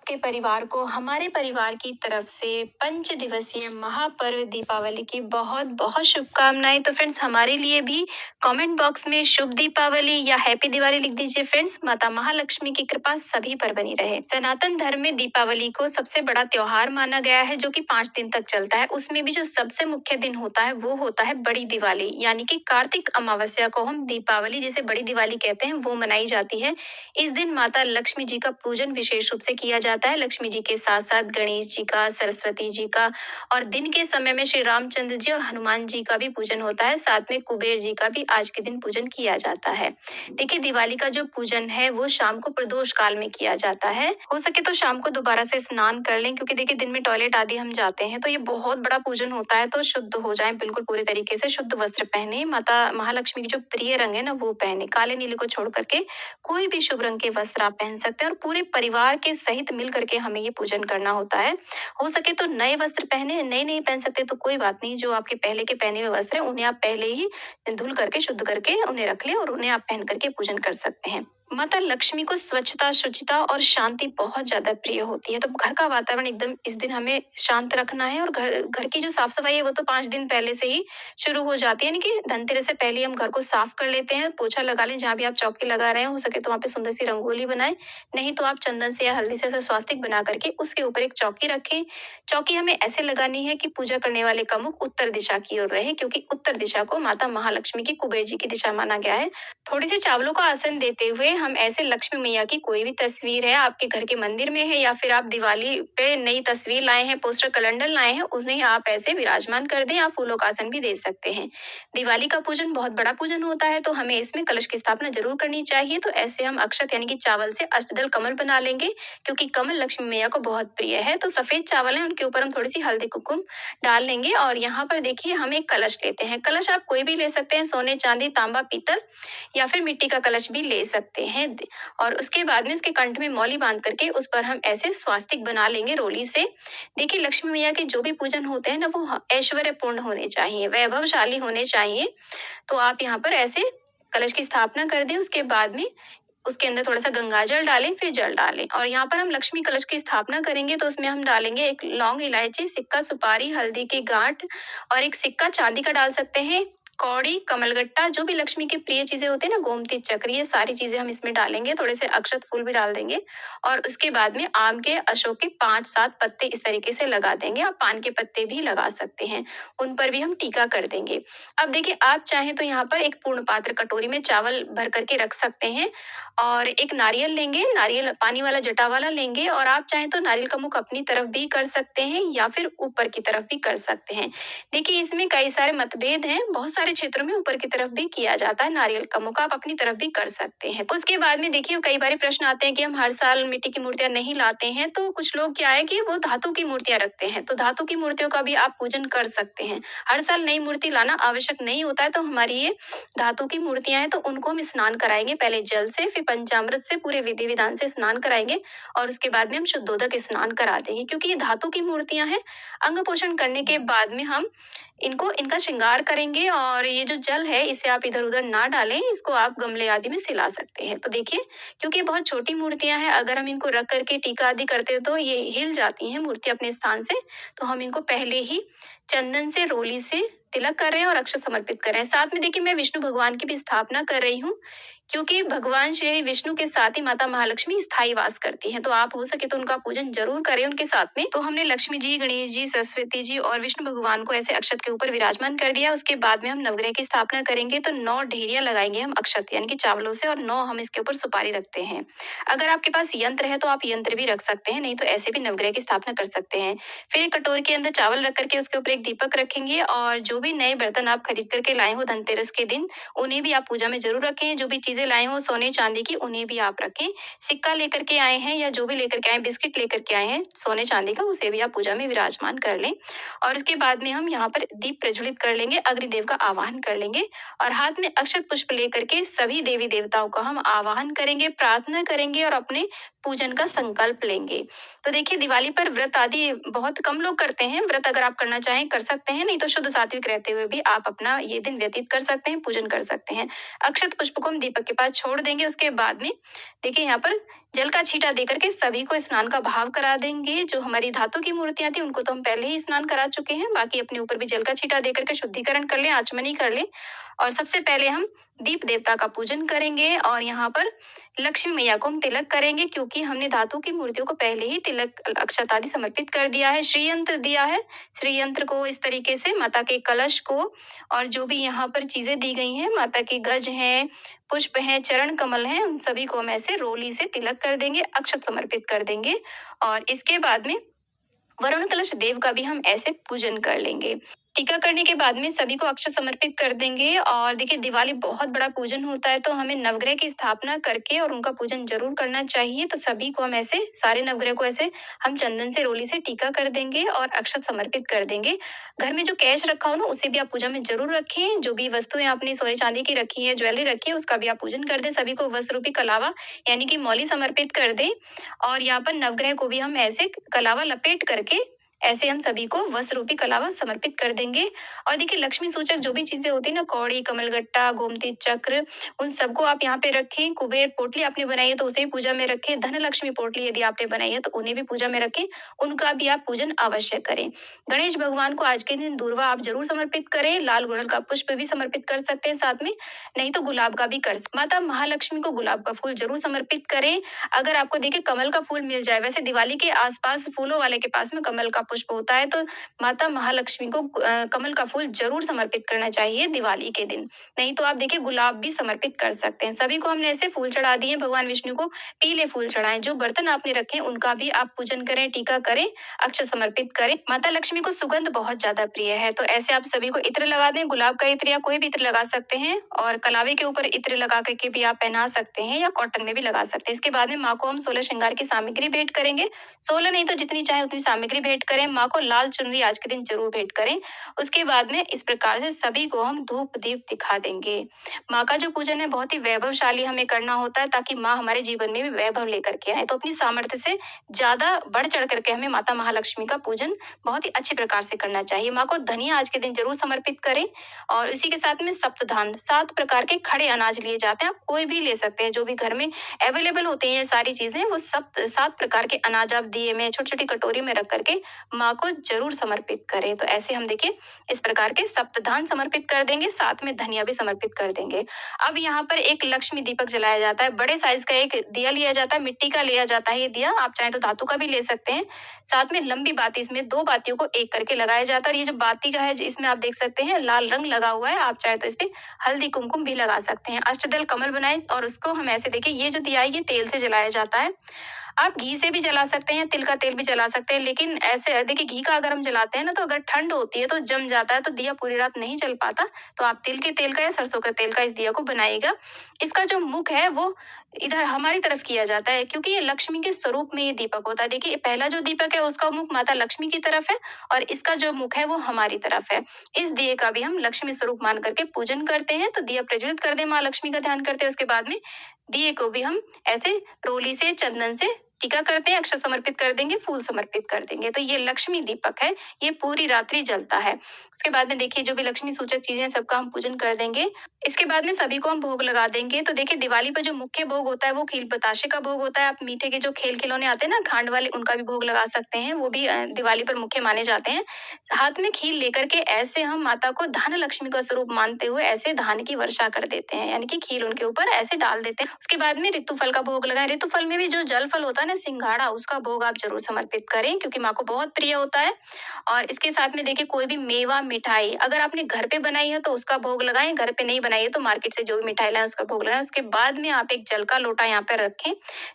आपके परिवार को हमारे परिवार की तरफ से पंच दिवसीय महापर्व दीपावली की बहुत बहुत शुभकामनाएं। तो फ्रेंड्स, हमारे लिए भी कमेंट बॉक्स में शुभ दीपावली या हैप्पी दिवाली लिख दीजिए। फ्रेंड्स, माता महालक्ष्मी की कृपा सभी पर बनी रहे। सनातन धर्म में दीपावली को सबसे बड़ा त्योहार माना गया है, जो कि 5 दिन तक चलता है। उसमें भी जो सबसे मुख्य दिन होता है वो होता है बड़ी दिवाली, यानी कि कार्तिक अमावस्या को हम दीपावली, जिसे बड़ी दिवाली कहते हैं, वो मनाई जाती है। इस दिन माता लक्ष्मी जी का पूजन विशेष रूप से किया जाता है। लक्ष्मी जी के साथ साथ गणेश जी का, सरस्वती जी का, और दिन के समय में श्री रामचंद्र जी और हनुमान जी का भी पूजन होता है। साथ में कुबेर जी का भी आज के दिन पूजन किया जाता है। देखिए, दिवाली का जो पूजन है वो शाम को प्रदोष काल में किया जाता है। हो सके तो शाम को दोबारा से स्नान कर लें, क्योंकि देखिए दिन में टॉयलेट आदि हम जाते हैं तो ये बहुत बड़ा पूजन होता है। तो शुद्ध हो जाए, बिल्कुल पूरे तरीके से शुद्ध वस्त्र पहने, माता महालक्ष्मी की जो प्रिय रंग है ना वो पहने। काले नीले को छोड़ करके कोई भी शुभ रंग के वस्त्र आप पहन सकते हैं, और पूरे परिवार के सहित मिल करके हमें ये पूजन करना होता है। हो सके तो नए वस्त्र पहने, नए नहीं पहन सकते तो कोई बात नहीं, जो आपके पहले के पहने हुए वस्त्र हैं उन्हें आप पहले ही धुल करके, शुद्ध करके उन्हें रख ले, और उन्हें आप पहन करके पूजन कर सकते हैं। माता लक्ष्मी को स्वच्छता, शुचिता और शांति बहुत ज्यादा प्रिय होती है। तो घर का वातावरण एकदम इस दिन हमें शांत रखना है, और घर घर की जो साफ सफाई है वो तो 5 दिन पहले से ही शुरू हो जाती है। यानी कि धनतेरस से पहले हम घर को साफ कर लेते हैं, पोछा लगा लें। जहाँ भी आप चौकी लगा रहे हैं, हो सके तो वहाँ पे सुंदर सी रंगोली बनाएं, नहीं तो आप चंदन से या हल्दी से ऐसा स्वास्तिक बना करके उसके ऊपर एक चौकी रखें। चौकी हमें ऐसे लगानी है कि पूजा करने वाले का मुख उत्तर दिशा की ओर रहे, क्योंकि उत्तर दिशा को माता महालक्ष्मी की, कुबेर जी की दिशा माना गया है। थोड़ी सी चावलों का आसन देते हुए हम ऐसे लक्ष्मी मैया की कोई भी तस्वीर है, आपके घर के मंदिर में है या फिर आप दिवाली पे नई तस्वीर लाए हैं, पोस्टर कैलेंडर लाए हैं, उन्हें आप ऐसे विराजमान कर दें। आप फूलों का आसन भी दे सकते हैं। दिवाली का पूजन बहुत बड़ा पूजन होता है, तो हमें इसमें कलश की स्थापना जरूर करनी चाहिए। तो ऐसे हम अक्षत यानी कि चावल से अष्टदल कमल बना लेंगे, क्योंकि कमल लक्ष्मी मैया को बहुत प्रिय है। तो सफेद चावल है, उनके ऊपर हम थोड़ी सी हल्दी कुमकुम डाल लेंगे, और यहाँ पर देखिए हम एक कलश लेते हैं। कलश आप कोई भी ले सकते हैं, सोने, चांदी, तांबा, पीतल या फिर मिट्टी का कलश भी ले सकते हैं। और उसके बाद में उसके कंठ में मौली बांध करके उस पर हम ऐसे स्वास्तिक बना लेंगे रोली से। देखिए, लक्ष्मी मैया के जो भी पूजन होते हैं ना वो ऐश्वर्यपूर्ण होने चाहिए, वैभवशाली होने चाहिए। तो आप यहाँ पर ऐसे कलश की स्थापना कर दें। उसके बाद में उसके अंदर थोड़ा सा गंगा जल डालें, फिर जल डालें, और यहाँ पर हम लक्ष्मी कलश की स्थापना करेंगे तो उसमें हम डालेंगे एक लौंग, इलायची, सिक्का, सुपारी, हल्दी की गांठ, और एक सिक्का चांदी का डाल सकते हैं। कौड़ी, कमलगट्टा, जो भी लक्ष्मी की प्रिय चीजें होती है ना, गोमती चक्र, ये सारी चीजें हम इसमें डालेंगे। थोड़े से अक्षत फूल भी डाल देंगे, और उसके बाद में आम के, अशोक के 5-7 पत्ते इस तरीके से लगा देंगे। आप पान के पत्ते भी लगा सकते हैं, उन पर भी हम टीका कर देंगे। अब देखिए, आप चाहें तो यहाँ पर एक पूर्ण पात्र कटोरी में चावल भर करके रख सकते हैं, और एक नारियल लेंगे, नारियल पानी वाला जटा वाला लेंगे, और आप चाहें तो नारियल का मुख अपनी तरफ भी कर सकते हैं या फिर ऊपर की तरफ भी कर सकते हैं। देखिए, इसमें कई सारे मतभेद हैं, बहुत सारे क्षेत्रों में ऊपर की तरफ भी किया जाता है नारियल का मुख, आप अपनी तरफ भी कर सकते हैं। उसके बाद में देखिए, कई बार प्रश्न आते हैं कि हम हर साल मिट्टी की मूर्तियां नहीं लाते हैं, तो कुछ लोग क्या है कि वो धातु की मूर्तियां रखते हैं, तो धातु की मूर्तियों का भी आप पूजन कर सकते हैं। हर साल नई मूर्ति लाना आवश्यक नहीं होता है। तो हमारी ये धातु की मूर्तियां हैं, तो उनको हम स्नान कराएंगे, पहले जल से, फिर पंचामृत से, पूरे विधि विधान से स्नान कराएंगे, और उसके बाद में हम शुद्धोदक स्नान करा देंगे, क्योंकि ये धातु की मूर्तियां हैं। अंग पोषण करने के बाद में हम इनका श्रृंगार करेंगे, और ये जो जल है इसे आप इधर उधर ना डालें, इसको आप गमले आदि में सिला सकते हैं। तो देखिए, क्योंकि ये बहुत छोटी मूर्तियां हैं, अगर हम इनको रख करके टीका आदि करते हैं तो ये हिल जाती हैं मूर्ति अपने स्थान से। तो हम इनको पहले ही चंदन से, रोली से तिलक कर रहे हैं और अक्षत समर्पित कर रहे हैं। साथ में देखिए, मैं विष्णु भगवान की भी स्थापना कर रही हूँ, क्योंकि भगवान श्री विष्णु के साथ ही माता महालक्ष्मी स्थायी वास करती हैं। तो आप हो सके तो उनका पूजन जरूर करें उनके साथ में। तो हमने लक्ष्मी जी, गणेश जी, सरस्वती जी और विष्णु भगवान को ऐसे अक्षत के ऊपर विराजमान कर दिया। उसके बाद में हम नवग्रह की स्थापना करेंगे, तो 9 ढेरियां लगाएंगे हम अक्षत यानी कि चावलों से, और 9 हम इसके ऊपर सुपारी रखते हैं। अगर आपके पास यंत्र है तो आप यंत्र भी रख सकते हैं, नहीं तो ऐसे भी नवग्रह की स्थापना कर सकते हैं। फिर एक कटोरी के अंदर चावल रख करके उसके ऊपर एक दीपक रखेंगे, और जो भी नए बर्तन आप खरीद करके लाए हो धनतेरस के दिन, उन्हें भी आप पूजा में जरूर रखें। जो भी चीजें लाए हो सोने चांदी की, उन्हें भी आप रखें। सिक्का लेकर के आए हैं या जो भी लेकर के आए, बिस्किट लेकर के आए हैं सोने चांदी का, उसे भी आप पूजा में विराजमान कर लें। और उसके बाद में हम यहाँ पर दीप प्रज्वलित कर लेंगे, अग्निदेव का आवाहन कर लेंगे, और हाथ में अक्षत पुष्प लेकर के सभी देवी देवताओं का हम आवाहन करेंगे, प्रार्थना करेंगे, और अपने पूजन का संकल्प लेंगे। तो देखिए, दिवाली पर व्रत आदि बहुत कम लोग करते हैं। व्रत अगर आप करना चाहें कर सकते हैं, नहीं तो शुद्ध सात्विक रहते हुए भी आप अपना ये दिन व्यतीत कर सकते हैं, पूजन कर सकते हैं। अक्षत पुष्प को हम दीपक के पास छोड़ देंगे। उसके बाद में देखिए, यहाँ पर जल का छींटा देकर के सभी को स्नान का भाव करा देंगे। जो हमारी धातु की मूर्तियां थी उनको तो हम पहले ही स्नान करा चुके हैं, बाकी अपने ऊपर भी जल का छींटा देकर के शुद्धिकरण कर लें, आचमनी कर लें। और सबसे पहले हम दीप देवता का पूजन करेंगे और यहाँ पर लक्ष्मी मैया को हम तिलक करेंगे, क्योंकि हमने धातु की मूर्तियों को पहले ही तिलक अक्षत आदि समर्पित कर दिया है, श्री यंत्र दिया है। श्री यंत्र को इस तरीके से माता के कलश को और जो भी यहाँ पर चीजें दी गई हैं, माता के गज हैं, पुष्प हैं, चरण कमल हैं, उन सभी को हम ऐसे रोली से तिलक कर देंगे, अक्षत समर्पित कर देंगे। और इसके बाद में वरुण कलश देव का भी हम ऐसे पूजन कर लेंगे। टीका करने के बाद में सभी को अक्षत समर्पित कर देंगे। और देखिए, दिवाली बहुत बड़ा पूजन होता है, तो हमें नवग्रह की स्थापना करके और उनका पूजन जरूर करना चाहिए। तो सभी को हम ऐसे सारे नवग्रह को ऐसे हम चंदन से रोली से टीका कर देंगे और अक्षत समर्पित कर देंगे। घर में जो कैश रखा हो ना, उसे भी आप पूजा में जरूर रखें। जो भी वस्तुएं आपने सोने चांदी की रखी है, ज्वेलरी रखी है, उसका भी आप पूजन कर दें। सभी को वस्त्र रूपी कलावा यानी कि मौली समर्पित कर दें। और यहाँ पर नवग्रह को भी हम ऐसे कलावा लपेट करके ऐसे हम सभी को वस्त्र रूपी कलावा समर्पित कर देंगे। और देखिए, लक्ष्मी सूचक जो भी चीजें होती है ना, कौड़ी, कमलगट्टा, गोमती चक्र, उन सबको आप यहाँ पे रखें। कुबेर पोटली आपने बनाई है तो उसे भी पूजा में रखें। धन लक्ष्मी पोटली यदि आपने बनाई है तो उन्हें भी पूजा में रखें, उनका भी आप पूजन अवश्य करें। गणेश भगवान को आज के दिन दूर्वा आप जरूर समर्पित करें। लाल गुड़हल का पुष्प भी समर्पित कर सकते हैं साथ में, नहीं तो गुलाब का भी कर सकते। माता महालक्ष्मी को गुलाब का फूल जरूर समर्पित करें। अगर आपको देखिए कमल का फूल मिल जाए, वैसे दिवाली के आसपास फूलों वाले के पास में कमल का पुष्प होता है, तो माता महालक्ष्मी को कमल का फूल जरूर समर्पित करना चाहिए दिवाली के दिन। नहीं तो आप देखिए गुलाब भी समर्पित कर सकते हैं। सभी को हमने ऐसे फूल चढ़ा दिए। भगवान विष्णु को पीले फूल चढ़ाएं। जो बर्तन आपने रखे हैं उनका भी आप पूजन करें, टीका करें, अक्षत समर्पित करें। माता लक्ष्मी को सुगंध बहुत ज्यादा प्रिय है, तो ऐसे आप सभी को इत्र लगा दें। गुलाब का इत्र या कोई भी इत्र लगा सकते हैं, और कलावे के ऊपर इत्र लगा करके भी आप पहना सकते हैं या कॉटन में भी लगा सकते हैं। इसके बाद में माँ को हम 16 श्रृंगार की सामग्री भेंट करेंगे। 16 नहीं तो जितनी चाहे उतनी सामग्री भेंट करें। माँ को लाल चुनरी आज के दिन जरूर भेंट करें। उसके बाद में इस प्रकार से सभी को हम धूप दीप दिखा देंगे। माँ का जो पूजन है बहुत ही वैभवशाली हमें करना होता है, ताकि माँ हमारे जीवन में भी वैभव लेकर के आए। तो अपनी सामर्थ्य से ज्यादा बढ़ चढ़ करके हमें माता महालक्ष्मी का पूजन बहुत ही अच्छे प्रकार से करना चाहिए। माँ को धनिया आज के दिन जरूर समर्पित करें। और इसी के साथ में सप्तधान, 7 प्रकार के खड़े अनाज लिए जाते हैं। आप कोई भी ले सकते हैं, जो भी घर में अवेलेबल होते हैं सारी चीजें, वो सब 7 प्रकार के अनाज आप दिए में छोटी छोटी कटोरी में रख करके माँ को जरूर समर्पित करें। तो ऐसे हम देखिए इस प्रकार के सप्तधान समर्पित कर देंगे, साथ में धनिया भी समर्पित कर देंगे। अब यहाँ पर एक लक्ष्मी दीपक जलाया जाता है। बड़े साइज का एक दिया लिया जाता है, मिट्टी का लिया जाता है ये दिया, आप चाहें तो धातु का भी ले सकते हैं। साथ में लंबी बाती, इसमें 2 बातियों को एक करके लगाया जाता है। और ये जो बाती का है, इसमें आप देख सकते हैं लाल रंग लगा हुआ है, आप चाहे तो इस पे हल्दी कुमकुम भी लगा सकते हैं। अष्टदल कमल बनाए और उसको हम ऐसे देखिए, ये जो दिया है ये तेल से जलाया जाता है। आप घी से भी जला सकते हैं, तिल का तेल भी जला सकते हैं, लेकिन ऐसे देखिए घी का अगर हम जलाते हैं ना, तो अगर ठंड होती है तो जम जाता है, तो दिया पूरी रात नहीं जल पाता। तो आप तिल के तेल का या सरसों का तेल का इस दिया को बनाइएगा। इसका जो मुख है वो इधर हमारी तरफ किया जाता है, क्योंकि ये लक्ष्मी के स्वरूप में ये दीपक होता है। देखिए पहला जो दीपक है उसका मुख माता लक्ष्मी की तरफ है, और इसका जो मुख है वो हमारी तरफ है। इस दिए का भी हम लक्ष्मी स्वरूप मान करके पूजन करते हैं। तो दिया प्रज्वलित कर दे, माँ लक्ष्मी का ध्यान करते हैं। उसके बाद में दिए को भी हम ऐसे रोली से, चंदन से टीका करते हैं, अक्षत समर्पित कर देंगे, फूल समर्पित कर देंगे। तो ये लक्ष्मी दीपक है, ये पूरी रात्रि जलता है। उसके बाद में देखिए जो भी लक्ष्मी सूचक चीजें सबका हम पूजन कर देंगे। इसके बाद में सभी को हम भोग लगा देंगे। तो देखिए दिवाली पर जो मुख्य भोग होता है वो खील बताशे का भोग होता है। आप मीठे के जो खेल खिलौने आते हैं ना, खांड वाले, उनका भी भोग लगा सकते हैं, वो भी दिवाली पर मुख्य माने जाते हैं। हाथ में खील लेकर के ऐसे हम माता को धन लक्ष्मी का स्वरूप मानते हुए ऐसे धान की वर्षा कर देते हैं, यानी कि खील उनके ऊपर ऐसे डाल देते हैं। उसके बाद में ऋतु फल का भोग लगाएं। ऋतु फल में भी जो जल फल होता है ना, सिंघाड़ा, उसका भोग आप जरूर समर्पित करें, क्योंकि माँ को बहुत प्रिय होता है। और इसके साथ में देखिए कोई भी मेवा, मिठाई अगर आपने घर पे बनाई है तो उसका भोग लगाएं, घर पे नहीं बनाई है तो मार्केट से जो भी मिठाई लाए उसका भोग लगाएं। उसके बाद में आप एक जल का लोटा यहाँ पे रखें,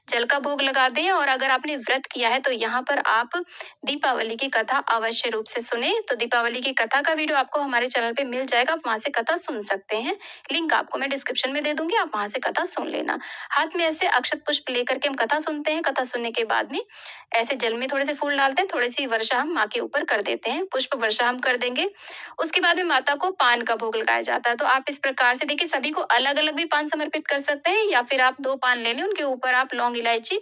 जल का भोग लगा दें। और अगर आपने व्रत किया है तो यहाँ पर आप दीपावली की कथा अवश्य रूप से सुने। तो दीपावली की कथा का वीडियो आपको हमारे चैनल पे मिल जाएगा, आप वहां से कथा सुन सकते हैं। लिंक आपको मैं डिस्क्रिप्शन में दे दूंगी, आप वहां से कथा सुन लेना। हाथ में ऐसे अक्षत पुष्प लेकर के हम कथा सुनते हैं। कथा कथा सुनने के बाद में ऐसे जल में थोड़े से फूल डालते हैं, थोड़ी सी वर्षा हम माँ के ऊपर कर देते हैं, पुष्प वर्षा हम कर देंगे। उसके बाद में माता को पान का भोग लगाया जाता है। तो आप इस प्रकार से देखिए सभी को अलग अलग भी पान समर्पित कर सकते हैं, या फिर आप 2 पान ले लें, उनके ऊपर आप लौंग, इलायची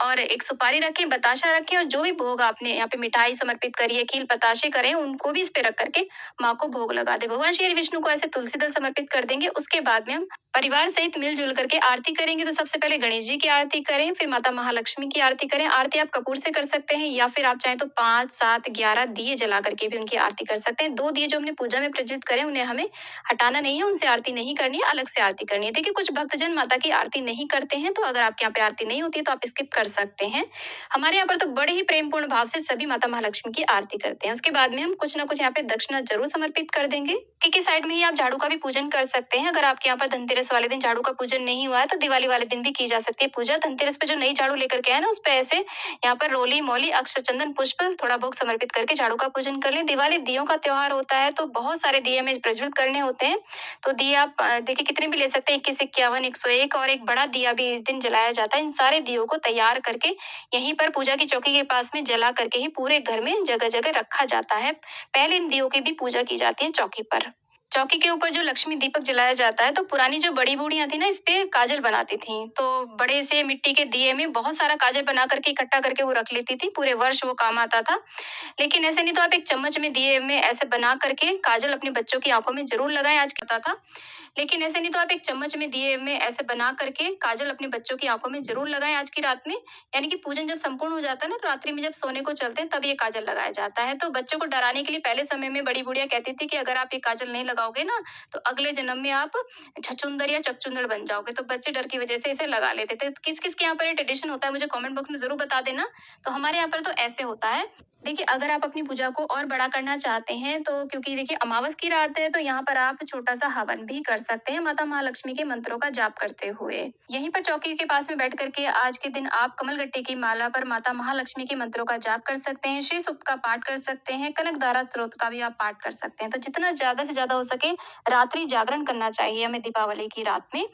और एक सुपारी रखें, बताशा रखें, और जो भी भोग आपने यहाँ पे मिठाई समर्पित करी है, खील बताशे करें, उनको भी इस पे रख करके माँ को भोग लगा दे। भगवान श्री विष्णु को ऐसे तुलसी दल समर्पित कर देंगे। उसके बाद में हम परिवार सहित मिलजुल करके आरती करेंगे। तो सबसे पहले गणेश जी की आरती करें, फिर माता महालक्ष्मी की आरती करें। आरती आप कपूर से कर सकते हैं, या फिर आप चाहें तो 5, 7, 11 दिए जला करके भी उनकी आरती कर सकते हैं। 2 दिए जो हमने पूजा में प्रज्वलित करें, उन्हें हमें हटाना नहीं है, उनसे आरती नहीं करनी है, अलग से आरती करनी है। देखिए कुछ भक्तजन माता की आरती नहीं करते हैं, तो अगर आपके यहाँ पे आरती नहीं होती है तो आप स्किप कर सकते हैं। हमारे यहाँ पर तो बड़े ही प्रेमपूर्ण भाव से सभी माता महालक्ष्मी की आरती करते हैं। उसके बाद में हम कुछ ना कुछ यहाँ पे दक्षिणा जरूर समर्पित कर देंगे। के साइड में ही आप झाड़ू का भी पूजन कर सकते हैं। अगर आपके यहाँ पर धनतेरस वाले दिन झाड़ू का पूजन नहीं हुआ है तो दिवाली वाले दिन भी की जा सकती है पूजा। धनतेरस पे जो नई झाड़ू लेकर के आए ना, उस पे ऐसे यहाँ पर रोली, मौली, अक्षत, चंदन, पुष्प थोड़ा भोग समर्पित करके झाड़ू का पूजन कर लें। दिवाली दियों का त्योहार होता है, तो बहुत सारे दिए हमें प्रज्वलित करने होते हैं। तो दिए आप देखिए कितने भी ले सकते हैं, 21, 51, 101, और एक बड़ा दिया भी इस दिन जलाया जाता है। इन सारे दियों को तैयार करके यहीं पर पूजा की चौकी के पास में जला करके ही पूरे घर में जगह जगह रखा जाता है। पहले इन दियों की भी पूजा की जाती है चौकी पर। चौकी के ऊपर जो लक्ष्मी दीपक जलाया जाता है, तो पुरानी जो बड़ी बूढ़ियां थी ना, इस पे काजल बनाती थी। तो बड़े से मिट्टी के दिए में बहुत सारा काजल बना करके इकट्ठा करके वो रख लेती थी, पूरे वर्ष वो काम आता था। लेकिन ऐसे नहीं तो आप एक चम्मच में दिए में ऐसे बना करके काजल अपने बच्चों की आंखों में जरूर लगाएं, आज करता था। लेकिन ऐसे नहीं तो आप एक चम्मच में दिए में ऐसे बना करके काजल अपने बच्चों की आंखों में जरूर लगाएं आज की रात में। यानी कि पूजन जब संपूर्ण हो जाता है ना, तो रात्रि में जब सोने को चलते हैं तब ये काजल लगाया जाता है। तो बच्चों को डराने के लिए पहले समय में बड़ी बुढ़िया कहती थी कि अगर आप ये काजल नहीं लगाओगे ना, तो अगले जन्म में आप छछुंदर या चकचुंदर बन जाओगे। तो बच्चे डर की वजह से इसे लगा लेते थे। किस किस के यहाँ पर ये ट्रेडिशन होता है मुझे कमेंट बॉक्स में जरूर बता देना। तो हमारे यहाँ पर तो ऐसे होता है। देखिए अगर आप अपनी पूजा को और बड़ा करना चाहते हैं, तो क्योंकि देखिए अमावस की रात है, तो यहाँ पर आप छोटा सा हवन भी कर सकते हैं माता महालक्ष्मी के मंत्रों का जाप करते हुए। यहीं पर चौकी के पास में बैठ करके आज के दिन आप कमलगट्टे की माला पर माता महालक्ष्मी के मंत्रों का जाप कर सकते हैं, श्री सूक्त का पाठ कर सकते हैं, कनकधारा स्तोत्र का भी आप पाठ कर सकते हैं। तो जितना ज्यादा से ज्यादा हो सके रात्रि जागरण करना चाहिए हमें दीपावली की रात में।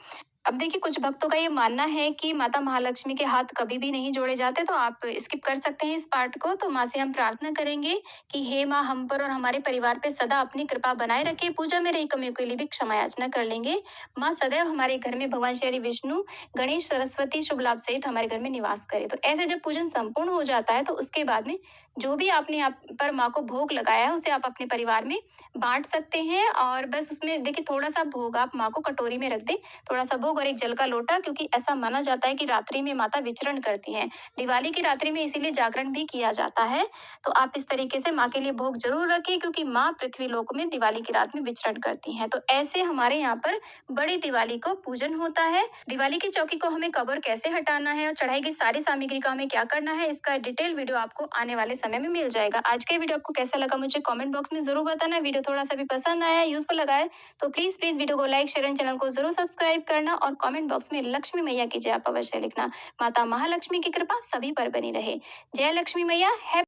अब देखिए कुछ भक्तों का ये मानना है कि माता महालक्ष्मी के हाथ कभी भी नहीं जोड़े जाते, तो आप स्किप कर सकते हैं इस पार्ट को। तो माँ से हम प्रार्थना करेंगे कि हे माँ, हम पर और हमारे परिवार पे सदा अपनी कृपा बनाए रखे। पूजा में रही कमियों के लिए भी क्षमा याचना कर लेंगे। माँ सदैव हमारे घर में भगवान श्री विष्णु, गणेश, सरस्वती शुभ लाभ सहित हमारे घर में निवास करे। तो ऐसे जब पूजन संपूर्ण हो जाता है, तो उसके बाद में जो भी आपने आप पर माँ को भोग लगाया है, उसे आप अपने परिवार में बांट सकते हैं। और बस उसमें देखिए थोड़ा सा भोग आप माँ को कटोरी में रख दें, थोड़ा सा भोग और एक जल का लोटा, क्योंकि ऐसा माना जाता है कि रात्रि में माता विचरण करती हैं। दिवाली की रात्रि में इसीलिए जागरण भी किया जाता है। तो आप इस तरीके से माँ के लिए भोग जरूर रखें, क्योंकि माँ पृथ्वी लोक में दिवाली की रात में विचरण करती हैं। तो ऐसे हमारे यहाँ पर बड़ी दिवाली को पूजन होता है। दिवाली की चौकी को हमें कवर कैसे हटाना है और चढ़ाई की सारी सामग्री का हमें क्या करना है, इसका डिटेल वीडियो आपको आने वाले समय में मिल जाएगा। आज का वीडियो आपको कैसा लगा मुझे कमेंट बॉक्स में जरूर बताना। वीडियो थोड़ा सा भी पसंद आया, यूजफुल लगा है, तो प्लीज वीडियो को लाइक, शेयर एंड चैनल को जरूर सब्सक्राइब करना। और कमेंट बॉक्स में लक्ष्मी मैया की जय आप अवश्य लिखना। माता महालक्ष्मी की कृपा सभी पर बनी रहे। जय लक्ष्मी मैया।